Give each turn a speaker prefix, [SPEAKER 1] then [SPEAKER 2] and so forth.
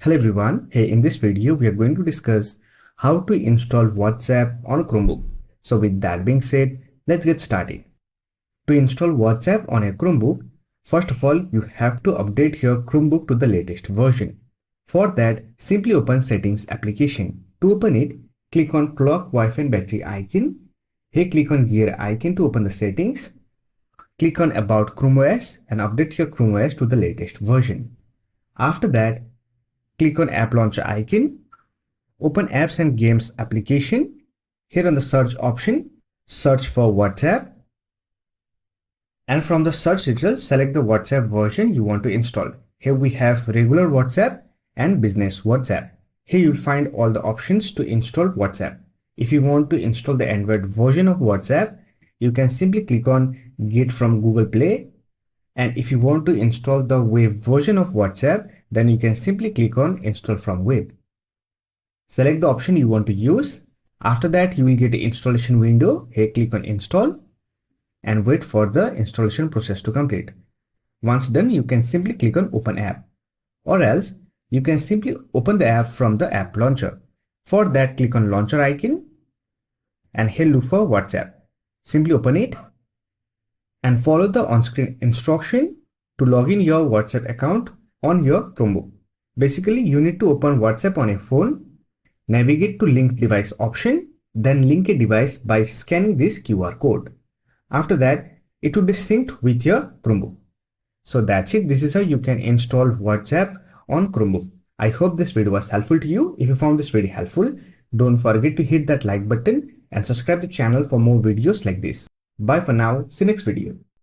[SPEAKER 1] Hello everyone. Hey, in this video, we are going to discuss how to install WhatsApp on a Chromebook. So with that being said, let's get started. To install WhatsApp on a Chromebook, first of all, you have to update your Chromebook to the latest version. For that, simply open Settings application. To open it, click on Clock, Wi-Fi and Battery icon. Here click on Gear icon to open the settings. Click on About Chrome OS and update your Chrome OS to the latest version. After that, click on App Launcher icon, open Apps and Games application. Here on the search option, search for WhatsApp. And from the search results, select the WhatsApp version you want to install. Here we have regular WhatsApp and business WhatsApp. Here you'll find all the options to install WhatsApp. If you want to install the Android version of WhatsApp, you can simply click on Get from Google Play. And if you want to install the web version of WhatsApp, then you can simply click on Install from Web. Select the option you want to use. After that, you will get the installation window. Here click on Install and wait for the installation process to complete. Once done, you can simply click on Open App, or else you can simply open the app from the App Launcher. For that, click on Launcher icon and here look for WhatsApp. Simply open it and follow the on-screen instruction to log in your WhatsApp account on your Chromebook. Basically, you need to open WhatsApp on a phone, navigate to Link Device option, then link a device by scanning this QR code. After that, it will be synced with your Chromebook. So that's it. This is how you can install WhatsApp on Chromebook. I hope this video was helpful to you. If you found this video helpful, don't forget to hit that like button and subscribe the channel for more videos like this. Bye for now. See you next video.